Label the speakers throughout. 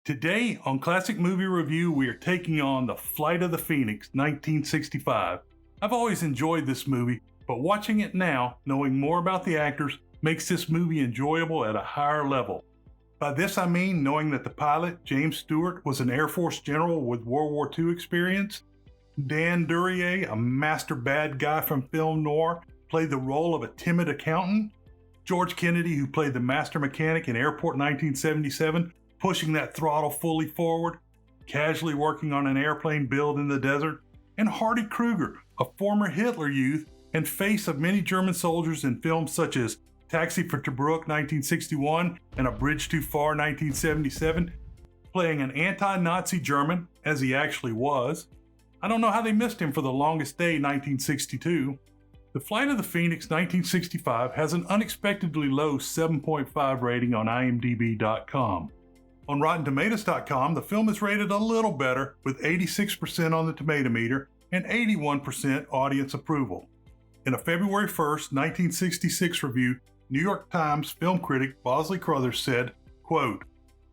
Speaker 1: Today on Classic Movie Review, we are taking on The Flight of the Phoenix, 1965. I've always enjoyed this movie, but watching it now, knowing more about the actors, makes this movie enjoyable at a higher level. By this I mean knowing that the pilot, James Stewart, was an Air Force general with World War II experience. Dan Duryea, a master bad guy from film noir, played the role of a timid accountant. George Kennedy, who played the master mechanic in Airport 1977, pushing that throttle fully forward, casually working on an airplane build in the desert. And Hardy Kruger, a former Hitler youth and face of many German soldiers in films such as Taxi for Tobruk 1961 and A Bridge Too Far 1977, playing an anti-Nazi German, as he actually was. I don't know how they missed him for The Longest Day 1962. The Flight of the Phoenix 1965 has an unexpectedly low 7.5 rating on IMDb.com. On RottenTomatoes.com, the film is rated a little better with 86% on the tomato meter and 81% audience approval. In a February 1st, 1966 review, New York Times film critic Bosley Crothers said, quote,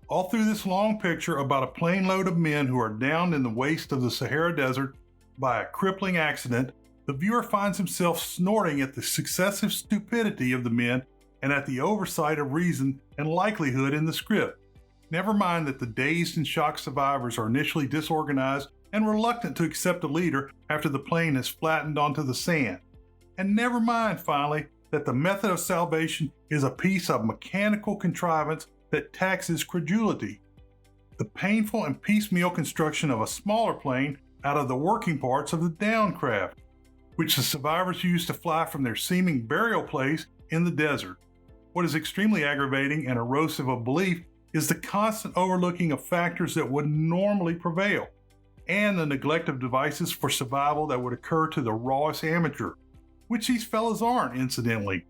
Speaker 1: "All through this long picture about a plane load of men who are downed in the waste of the Sahara Desert by a crippling accident, the viewer finds himself snorting at the successive stupidity of the men and at the oversight of reason and likelihood in the script. Never mind that the dazed and shocked survivors are initially disorganized and reluctant to accept a leader after the plane has flattened onto the sand. And never mind, finally, that the method of salvation is a piece of mechanical contrivance that taxes credulity. The painful and piecemeal construction of a smaller plane out of the working parts of the downed craft, which the survivors used to fly from their seeming burial place in the desert. What is extremely aggravating and erosive of belief is the constant overlooking of factors that would normally prevail, and the neglect of devices for survival that would occur to the rawest amateur, which these fellas aren't, incidentally.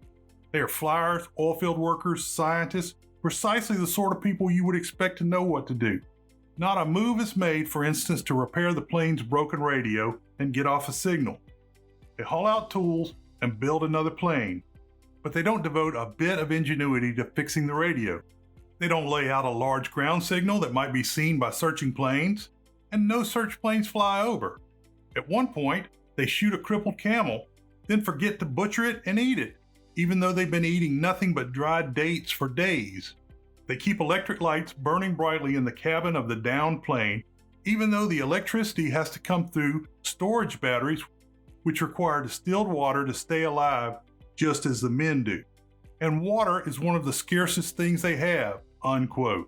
Speaker 1: They are flyers, oilfield workers, scientists, precisely the sort of people you would expect to know what to do. Not a move is made, for instance, to repair the plane's broken radio and get off a signal. They haul out tools and build another plane, but they don't devote a bit of ingenuity to fixing the radio. They don't lay out a large ground signal that might be seen by searching planes, and no search planes fly over. At one point, they shoot a crippled camel, then forget to butcher it and eat it, even though they've been eating nothing but dried dates for days. They keep electric lights burning brightly in the cabin of the downed plane, even though the electricity has to come through storage batteries, which require distilled water to stay alive, just as the men do. And water is one of the scarcest things they have, unquote.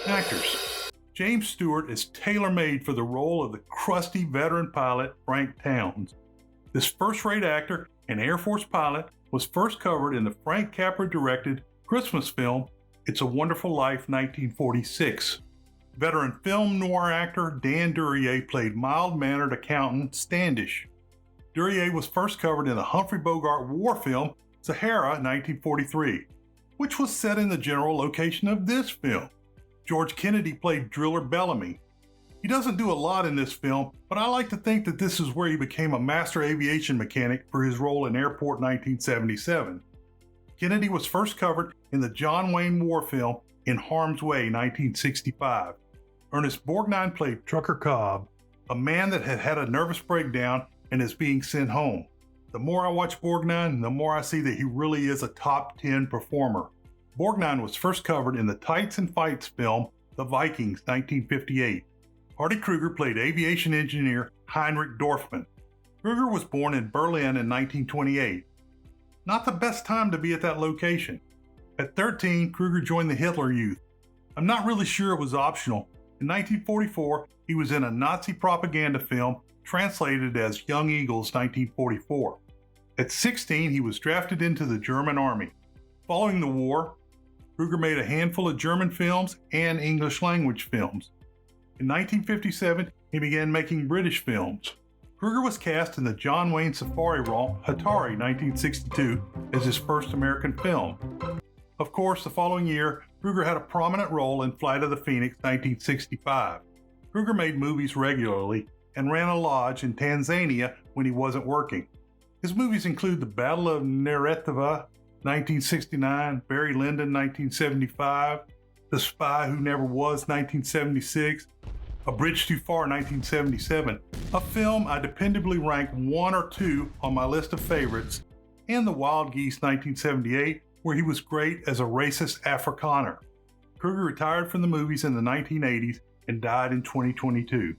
Speaker 1: Actors. James Stewart is tailor-made for the role of the crusty veteran pilot Frank Towns. This first-rate actor and Air Force pilot was first covered in the Frank Capra-directed Christmas film It's a Wonderful Life 1946. Veteran film noir actor Dan Duryea played mild-mannered accountant Standish. Duryea was first covered in the Humphrey Bogart war film Sahara 1943, which was set in the general location of this film. George Kennedy played driller Bellamy. He doesn't do a lot in this film, but I like to think that this is where he became a master aviation mechanic for his role in Airport 1977. Kennedy was first covered in the John Wayne war film In Harm's Way 1965. Ernest Borgnine played Trucker Cobb, a man that had had a nervous breakdown and is being sent home. The more I watch Borgnine, the more I see that he really is a top 10 performer. Borgnine was first covered in the Tights and Fights film The Vikings 1958. Hardy Kruger played aviation engineer Heinrich Dorfman. Kruger was born in Berlin in 1928. Not the best time to be at that location. At 13, Kruger joined the Hitler Youth. I'm not really sure it was optional. In 1944, he was in a Nazi propaganda film translated as Young Eagles 1944. At 16, he was drafted into the German army. Following the war, Kruger made a handful of German films and English language films. In 1957, he began making British films. Kruger was cast in the John Wayne safari romp Hatari 1962 as his first American film. Of course, the following year, Kruger had a prominent role in Flight of the Phoenix 1965. Kruger made movies regularly and ran a lodge in Tanzania when he wasn't working. His movies include The Battle of Neretva, 1969, Barry Lyndon, 1975, The Spy Who Never Was, 1976, A Bridge Too Far, 1977, a film I dependably rank 1 or 2 on my list of favorites, and The Wild Geese, 1978, where he was great as a racist Afrikaner. Kruger retired from the movies in the 1980s and died in 2022.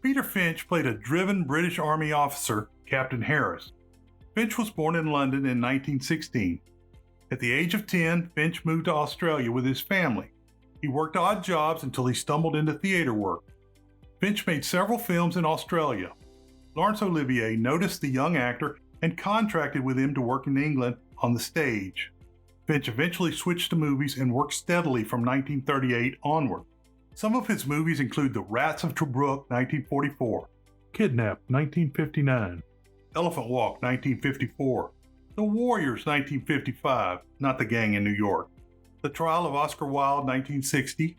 Speaker 1: Peter Finch played a driven British Army officer, Captain Harris. Finch was born in London in 1916. At the age of 10, Finch moved to Australia with his family. He worked odd jobs until he stumbled into theater work. Finch made several films in Australia. Laurence Olivier noticed the young actor and contracted with him to work in England on the stage. Finch eventually switched to movies and worked steadily from 1938 onward. Some of his movies include The Rats of Tobruk, 1944, Kidnapped, 1959, Elephant Walk, 1954, The Warriors, 1955, not the gang in New York, The Trial of Oscar Wilde, 1960,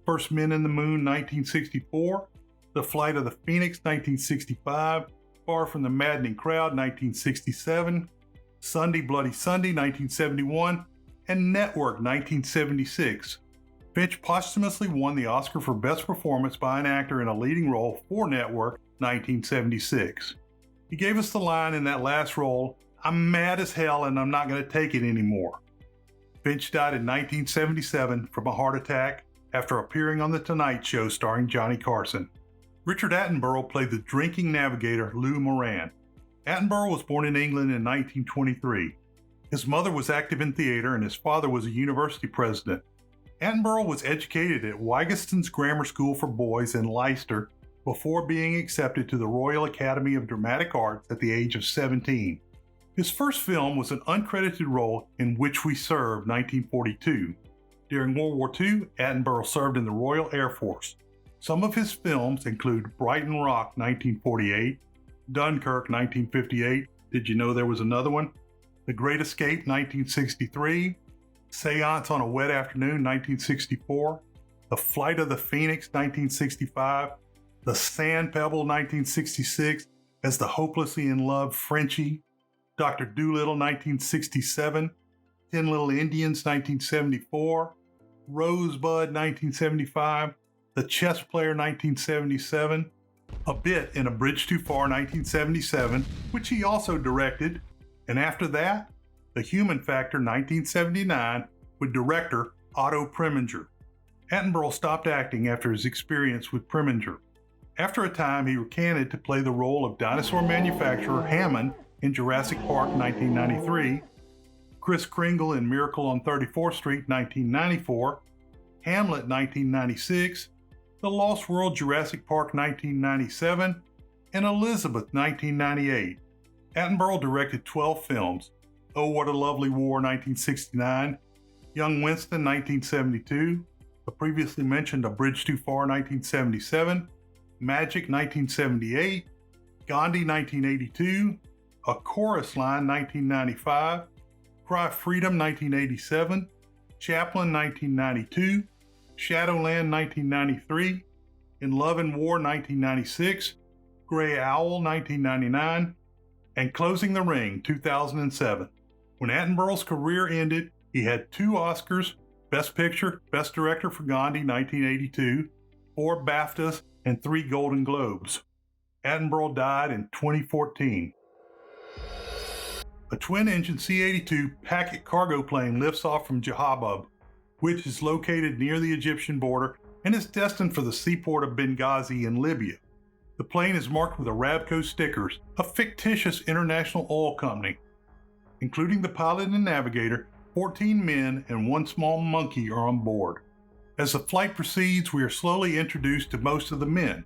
Speaker 1: First Men in the Moon, 1964, The Flight of the Phoenix, 1965, Far from the Maddening Crowd, 1967, Sunday Bloody Sunday, 1971, and Network, 1976. Finch posthumously won the Oscar for Best Performance by an Actor in a Leading Role for Network, 1976. He gave us the line in that last role, "I'm mad as hell and I'm not going to take it anymore." Finch died in 1977 from a heart attack after appearing on The Tonight Show starring Johnny Carson. Richard Attenborough played the drinking navigator Lou Moran. Attenborough was born in England in 1923. His mother was active in theater and his father was a university president. Attenborough was educated at Wygeston's Grammar School for Boys in Leicester before being accepted to the Royal Academy of Dramatic Arts at the age of 17. His first film was an uncredited role in Which We Serve, 1942. During World War II, Attenborough served in the Royal Air Force. Some of his films include Brighton Rock, 1948, Dunkirk, 1958, Did You Know There Was Another One?, The Great Escape, 1963, Seance on a Wet Afternoon, 1964, The Flight of the Phoenix, 1965, The Sand Pebble, 1966, as the hopelessly in love Frenchie, Dr. Dolittle, 1967, 10 Little Indians, 1974, Rosebud, 1975, The Chess Player, 1977, a bit in A Bridge Too Far, 1977, which he also directed, and after that, The Human Factor, 1979, with director Otto Preminger. Attenborough stopped acting after his experience with Preminger. After a time, he recanted to play the role of dinosaur manufacturer Hammond in Jurassic Park, 1993, Kris Kringle in Miracle on 34th Street, 1994, Hamlet, 1996, The Lost World Jurassic Park, 1997, and Elizabeth, 1998. Attenborough directed 12 films: Oh What a Lovely War, 1969, Young Winston, 1972, the previously mentioned A Bridge Too Far, 1977, Magic, 1978, Gandhi, 1982, A Chorus Line, 1995, Cry Freedom, 1987, Chaplin, 1992, Shadowland, 1993, In Love and War, 1996, Grey Owl, 1999, and Closing the Ring, 2007. When Attenborough's career ended, he had 2 Oscars, Best Picture, Best Director for Gandhi, 1982, 4 BAFTAs, and 3 Golden Globes. Attenborough died in 2014. A twin-engine C-82 packet cargo plane lifts off from Jahabab, which is located near the Egyptian border and is destined for the seaport of Benghazi in Libya. The plane is marked with Arabco stickers, a fictitious international oil company. Including the pilot and navigator, 14 men and 1 small monkey are on board. As the flight proceeds, we are slowly introduced to most of the men.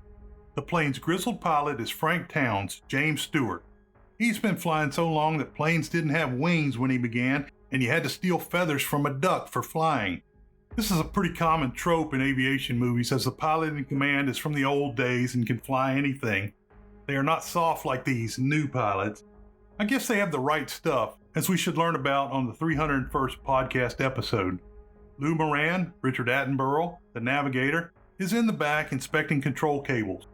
Speaker 1: The plane's grizzled pilot is Frank Towns, James Stewart. He's been flying so long that planes didn't have wings when he began, and you had to steal feathers from a duck for flying. This is a pretty common trope in aviation movies, as the pilot in command is from the old days and can fly anything. They are not soft like these new pilots. I guess they have the right stuff, as we should learn about on the 301st podcast episode. Lou Moran, Richard Attenborough, the navigator, is in the back inspecting control cables.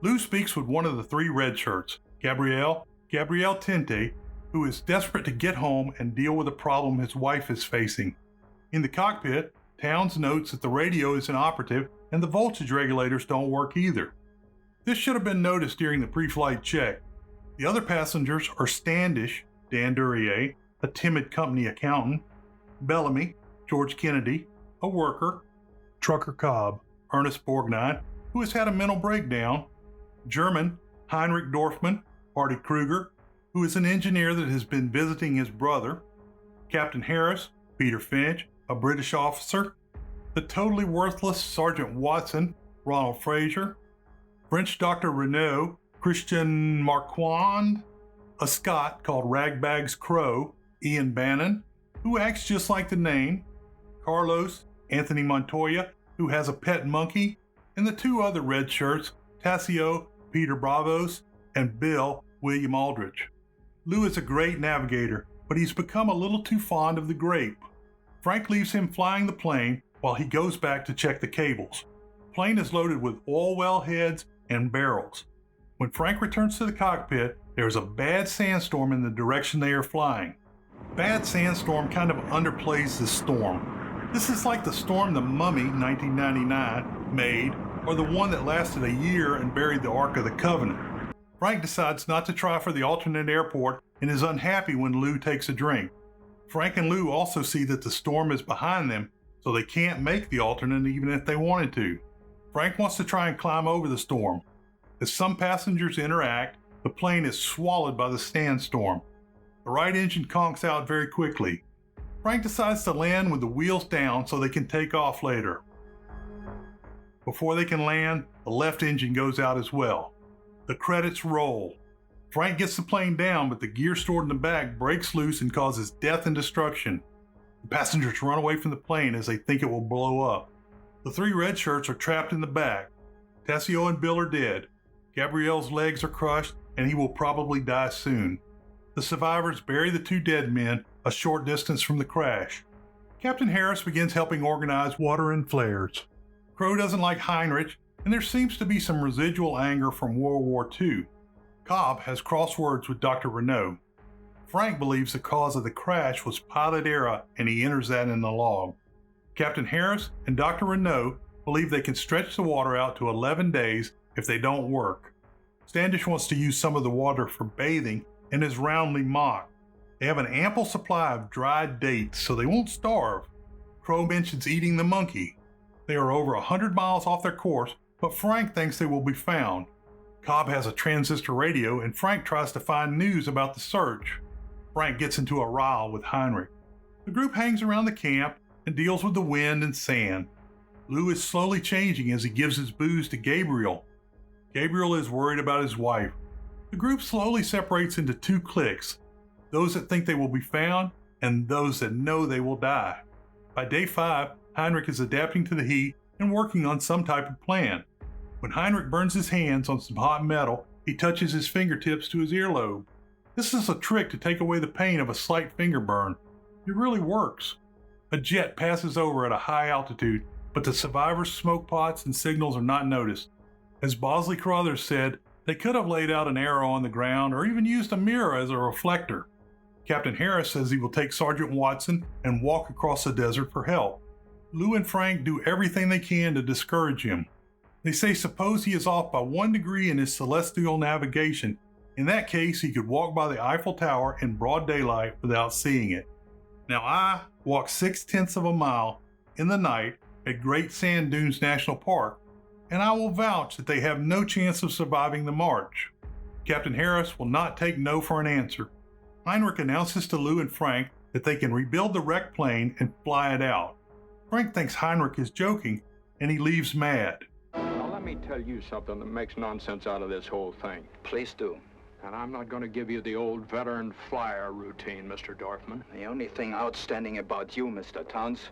Speaker 1: Lou speaks with one of the 3 red shirts, Gabrielle Tinte, who is desperate to get home and deal with a problem his wife is facing. In the cockpit, Towns notes that the radio is inoperative and the voltage regulators don't work either. This should have been noticed during the pre-flight check. The other passengers are Standish, Dan Duryea, a timid company accountant, Bellamy, George Kennedy, a worker, Trucker Cobb, Ernest Borgnine, who has had a mental breakdown, German, Heinrich Dorfman, Hardy Kruger, who is an engineer that has been visiting his brother, Captain Harris, Peter Finch, a British officer, the totally worthless Sergeant Watson, Ronald Fraser, French Dr. Renault, Christian Marquand, a Scot called Ragbags Crow, Ian Bannon, who acts just like the name, Carlos, Anthony Montoya, who has a pet monkey, and the two other red shirts, Tassio, Peter Bravos, and Bill, William Aldrich. Lou is a great navigator, but he's become a little too fond of the grape. Frank leaves him flying the plane while he goes back to check the cables. The plane is loaded with oil well heads and barrels. When Frank returns to the cockpit, there is a bad sandstorm in the direction they are flying. Bad sandstorm kind of underplays the storm. This is like the storm The Mummy, 1999, made, or the one that lasted a year and buried the Ark of the Covenant. Frank decides not to try for the alternate airport and is unhappy when Lou takes a drink. Frank and Lou also see that the storm is behind them, so they can't make the alternate even if they wanted to. Frank wants to try and climb over the storm. As some passengers interact, the plane is swallowed by the sandstorm. The right engine conks out very quickly. Frank decides to land with the wheels down so they can take off later. Before they can land, the left engine goes out as well. The credits roll. Frank gets the plane down, but the gear stored in the back breaks loose and causes death and destruction. The passengers run away from the plane as they think it will blow up. The three red shirts are trapped in the back. Tassio and Bill are dead. Gabrielle's legs are crushed, and he will probably die soon. The survivors bury the two dead men a short distance from the crash. Captain Harris begins helping organize water and flares. Crow doesn't like Heinrich, and there seems to be some residual anger from World War II. Cobb has crosswords with Dr. Renault. Frank believes the cause of the crash was pilot error, and he enters that in the log. Captain Harris and Dr. Renault believe they can stretch the water out to 11 days if they don't work. Standish wants to use some of the water for bathing and is roundly mocked. They have an ample supply of dried dates, so they won't starve. Crow mentions eating the monkey. They are over 100 miles off their course, but Frank thinks they will be found. Cobb has a transistor radio, and Frank tries to find news about the search. Frank gets into a row with Heinrich. The group hangs around the camp and deals with the wind and sand. Lou is slowly changing as he gives his booze to Gabriel. Gabriel is worried about his wife. The group slowly separates into two cliques, those that think they will be found and those that know they will die. By day 5, Heinrich is adapting to the heat and working on some type of plan. When Heinrich burns his hands on some hot metal, he touches his fingertips to his earlobe. This is a trick to take away the pain of a slight finger burn. It really works. A jet passes over at a high altitude, but the survivors' smoke pots and signals are not noticed. As Bosley Carruthers said, they could have laid out an arrow on the ground or even used a mirror as a reflector. Captain Harris says he will take Sergeant Watson and walk across the desert for help. Lou and Frank do everything they can to discourage him. They say suppose he is off by 1 degree in his celestial navigation. In that case, he could walk by the Eiffel Tower in broad daylight without seeing it. Now I walked 6/10 of a mile in the night at Great Sand Dunes National Park, and I will vouch that they have no chance of surviving the march. Captain Harris will not take no for an answer. Heinrich announces to Lou and Frank that they can rebuild the wrecked plane and fly it out. Frank thinks Heinrich is joking, and he leaves mad.
Speaker 2: Now let me tell you something that makes nonsense out of this whole thing.
Speaker 3: Please do.
Speaker 2: And I'm not going to give you the old veteran flyer routine, Mr. Dorfman.
Speaker 3: The only thing outstanding about you, Mr. Towns,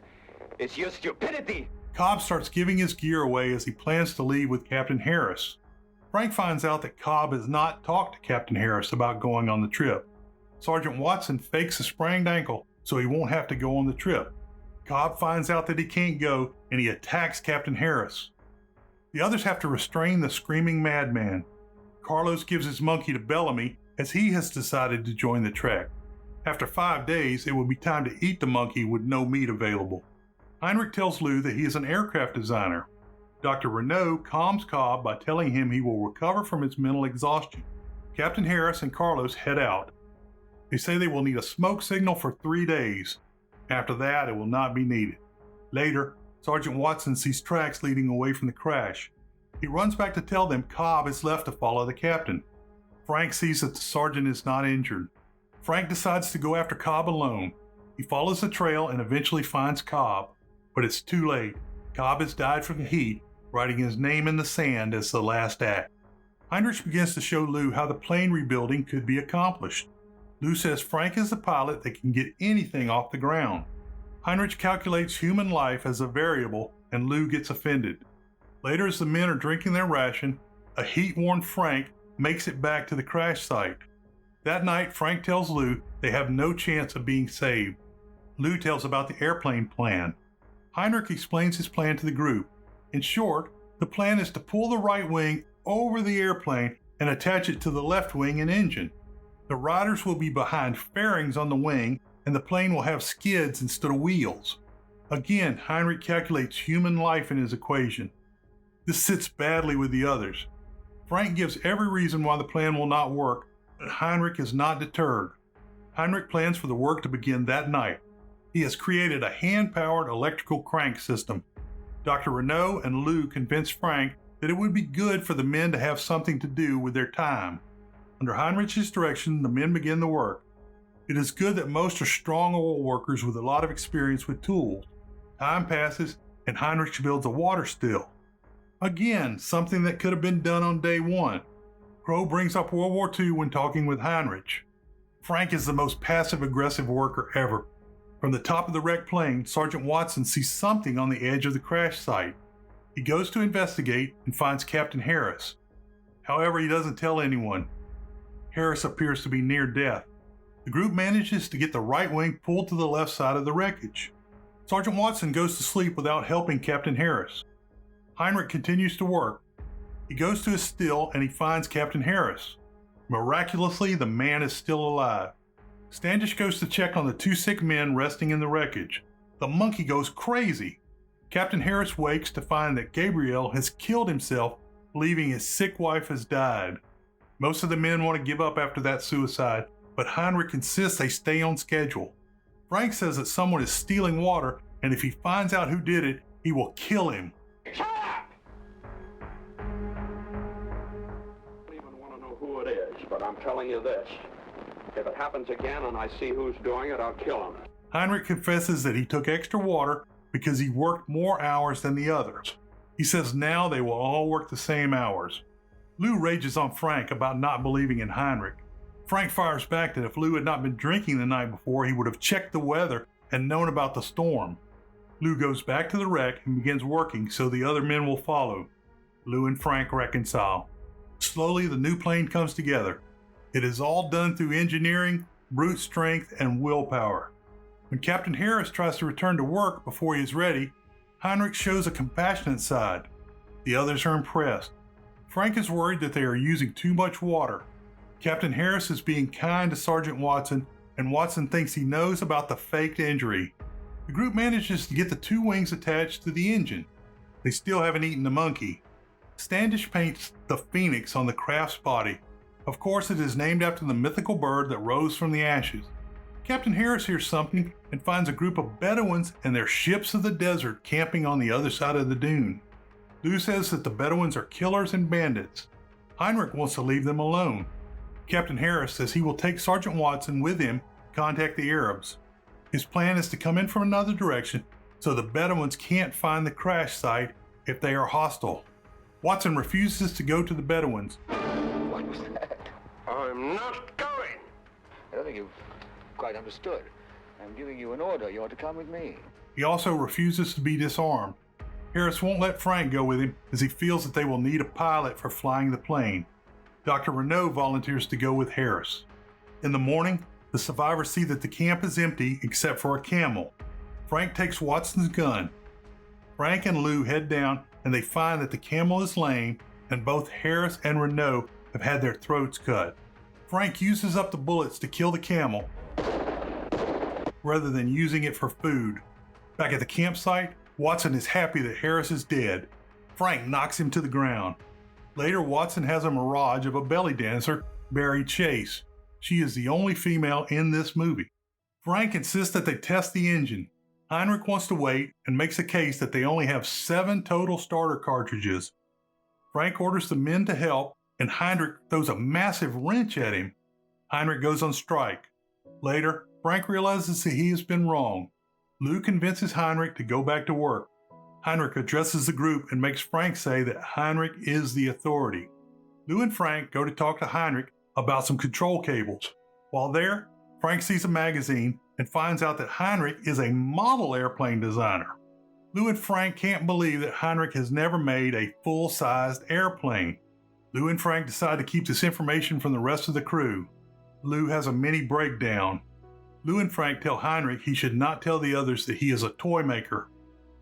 Speaker 3: is your stupidity.
Speaker 1: Cobb starts giving his gear away as he plans to leave with Captain Harris. Frank finds out that Cobb has not talked to Captain Harris about going on the trip. Sergeant Watson fakes a sprained ankle so he won't have to go on the trip. Cobb finds out that he can't go and he attacks Captain Harris. The others have to restrain the screaming madman. Carlos gives his monkey to Bellamy as he has decided to join the trek. After 5 days, it will be time to eat the monkey with no meat available. Heinrich tells Lou that he is an aircraft designer. Dr. Renault calms Cobb by telling him he will recover from his mental exhaustion. Captain Harris and Carlos head out. They say they will need a smoke signal for 3 days. After that, it will not be needed. Later, Sergeant Watson sees tracks leading away from the crash. He runs back to tell them Cobb is left to follow the captain. Frank sees that the sergeant is not injured. Frank decides to go after Cobb alone. He follows the trail and eventually finds Cobb, but it's too late. Cobb has died from the heat, writing his name in the sand as the last act. Heinrich begins to show Lou how the plane rebuilding could be accomplished. Lou says Frank is the pilot that can get anything off the ground. Heinrich calculates human life as a variable and Lou gets offended. Later, as the men are drinking their ration, a heat-worn Frank makes it back to the crash site. That night, Frank tells Lou they have no chance of being saved. Lou tells about the airplane plan. Heinrich explains his plan to the group. In short, the plan is to pull the right wing over the airplane and attach it to the left wing and engine. The riders will be behind fairings on the wing, and the plane will have skids instead of wheels. Again, Heinrich calculates human life in his equation. This sits badly with the others. Frank gives every reason why the plan will not work, but Heinrich is not deterred. Heinrich plans for the work to begin that night. He has created a hand-powered electrical crank system. Dr. Renault and Lou convince Frank that it would be good for the men to have something to do with their time. Under Heinrich's direction, the men begin the work. It is good that most are strong oil workers with a lot of experience with tools. Time passes, and Heinrich builds a water still. Again, something that could have been done on day one. Crow brings up World War II when talking with Heinrich. Frank is the most passive-aggressive worker ever. From the top of the wrecked plane, Sergeant Watson sees something on the edge of the crash site. He goes to investigate and finds Captain Harris. However, he doesn't tell anyone. Harris appears to be near death. The group manages to get the right wing pulled to the left side of the wreckage. Sergeant Watson goes to sleep without helping Captain Harris. Heinrich continues to work. He goes to his still and he finds Captain Harris. Miraculously, the man is still alive. Standish goes to check on the 2 sick men resting in the wreckage. The monkey goes crazy. Captain Harris wakes to find that Gabriel has killed himself, believing his sick wife has died. Most of the men want to give up after that suicide, but Heinrich insists they stay on schedule. Frank says that someone is stealing water, and if he finds out who did it, he will kill him.
Speaker 2: Shut up! I don't even want to know who it is, but I'm telling you this. If it happens again and I see who's doing it, I'll kill him.
Speaker 1: Heinrich confesses that he took extra water because he worked more hours than the others. He says now they will all work the same hours. Lou rages on Frank about not believing in Heinrich. Frank fires back that if Lou had not been drinking the night before, he would have checked the weather and known about the storm. Lou goes back to the wreck and begins working so the other men will follow. Lou and Frank reconcile. Slowly, the new plane comes together. It is all done through engineering, brute strength, and willpower. When Captain Harris tries to return to work before he is ready, Heinrich shows a compassionate side. The others are impressed. Frank is worried that they are using too much water. Captain Harris is being kind to Sergeant Watson, and Watson thinks he knows about the faked injury. The group manages to get the 2 wings attached to the engine. They still haven't eaten the monkey. Standish paints the phoenix on the craft's body. Of course, it is named after the mythical bird that rose from the ashes. Captain Harris hears something and finds a group of Bedouins and their ships of the desert camping on the other side of the dune. Lou says that the Bedouins are killers and bandits. Heinrich wants to leave them alone. Captain Harris says he will take Sergeant Watson with him to contact the Arabs. His plan is to come in from another direction so the Bedouins can't find the crash site if they are hostile. Watson refuses to go to the Bedouins.
Speaker 4: What was that?
Speaker 2: I'm not going.
Speaker 4: I don't think you've quite understood. I'm giving you an order. You ought to come with me.
Speaker 1: He also refuses to be disarmed. Harris won't let Frank go with him as he feels that they will need a pilot for flying the plane. Dr. Renault volunteers to go with Harris. In the morning, the survivors see that the camp is empty except for a camel. Frank takes Watson's gun. Frank and Lou head down and they find that the camel is lame and both Harris and Renault have had their throats cut. Frank uses up the bullets to kill the camel rather than using it for food. Back at the campsite, Watson is happy that Harris is dead. Frank knocks him to the ground. Later, Watson has a mirage of a belly dancer, Barry Chase. She is the only female in this movie. Frank insists that they test the engine. Heinrich wants to wait and makes a case that they only have 7 total starter cartridges. Frank orders the men to help, and Heinrich throws a massive wrench at him. Heinrich goes on strike. Later, Frank realizes that he has been wrong. Lou convinces Heinrich to go back to work. Heinrich addresses the group and makes Frank say that Heinrich is the authority. Lou and Frank go to talk to Heinrich about some control cables. While there, Frank sees a magazine and finds out that Heinrich is a model airplane designer. Lou and Frank can't believe that Heinrich has never made a full-sized airplane. Lou and Frank decide to keep this information from the rest of the crew. Lou has a mini breakdown. Lou and Frank tell Heinrich he should not tell the others that he is a toy maker.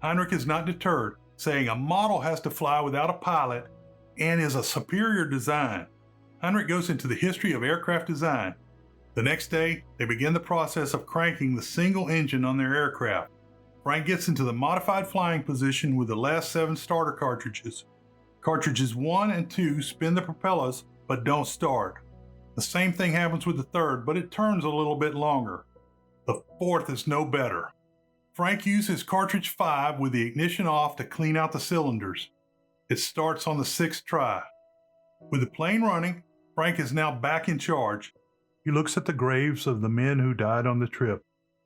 Speaker 1: Heinrich is not deterred, saying a model has to fly without a pilot and is a superior design. Heinrich goes into the history of aircraft design. The next day, they begin the process of cranking the single engine on their aircraft. Frank gets into the modified flying position with the last 7 starter cartridges. Cartridges 1 and 2 spin the propellers but don't start. The same thing happens with the third, but it turns a little bit longer. The fourth is no better. Frank uses cartridge 5 with the ignition off to clean out the cylinders. It starts on the 6th try. With the plane running, Frank is now back in charge. He looks at the graves of the men who died on the trip.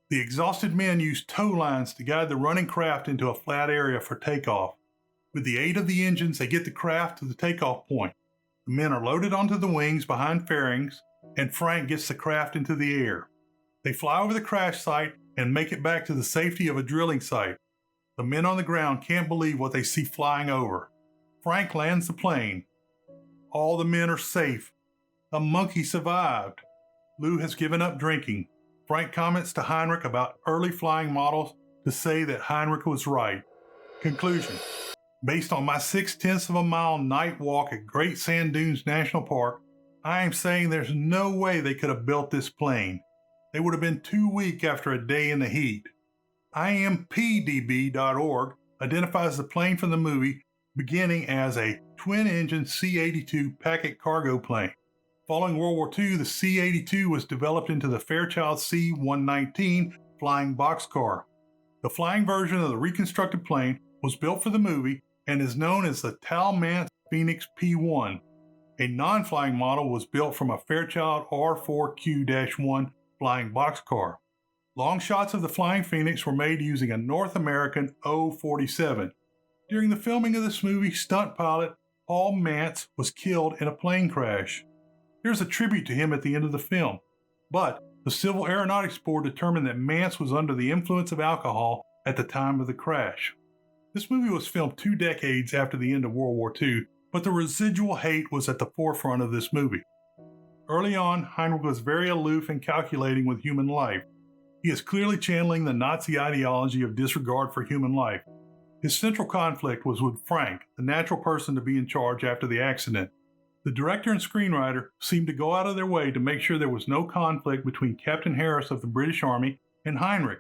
Speaker 1: The exhausted men use tow lines to guide the running craft into a flat area for takeoff. With the aid of the engines, they get the craft to the takeoff point. The men are loaded onto the wings behind fairings, and Frank gets the craft into the air. They fly over the crash site and make it back to the safety of a drilling site. The men on the ground can't believe what they see flying over. Frank lands the plane. All the men are safe. The monkey survived. Lou has given up drinking. Frank comments to Heinrich about early flying models to say that Heinrich was right. Conclusion. Based on my 6/10 of a mile night walk at Great Sand Dunes National Park, I am saying there's no way they could have built this plane. They would have been too weak after a day in the heat. IMPDB.org identifies the plane from the movie beginning as a twin-engine C-82 packet cargo plane. Following World War II, the C-82 was developed into the Fairchild C-119 flying boxcar. The flying version of the reconstructed plane was built for the movie and is known as the Talmance Phoenix P-1. A non-flying model was built from a Fairchild R4Q-1 flying boxcar. Long shots of the Flying Phoenix were made using a North American O-47. During the filming of this movie, stunt pilot Paul Mance was killed in a plane crash. There's a tribute to him at the end of the film, but the Civil Aeronautics Board determined that Mance was under the influence of alcohol at the time of the crash. This movie was filmed 2 decades after the end of World War II, but the residual hate was at the forefront of this movie. Early on, Heinrich was very aloof and calculating with human life. He is clearly channeling the Nazi ideology of disregard for human life. His central conflict was with Frank, the natural person to be in charge after the accident. The director and screenwriter seemed to go out of their way to make sure there was no conflict between Captain Harris of the British Army and Heinrich,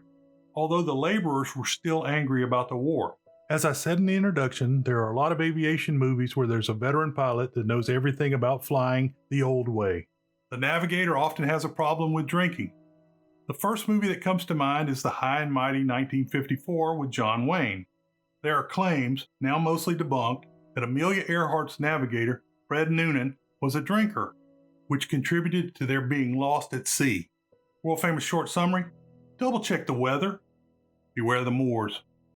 Speaker 1: although the laborers were still angry about the war. As I said in the introduction, there are a lot of aviation movies where there's a veteran pilot that knows everything about flying the old way. The navigator often has a problem with drinking. The first movie that comes to mind is the High and Mighty 1954 with John Wayne. There are claims, now mostly debunked, that Amelia Earhart's navigator, Fred Noonan, was a drinker, which contributed to their being lost at sea. World famous short summary: double check the weather, beware the Moors.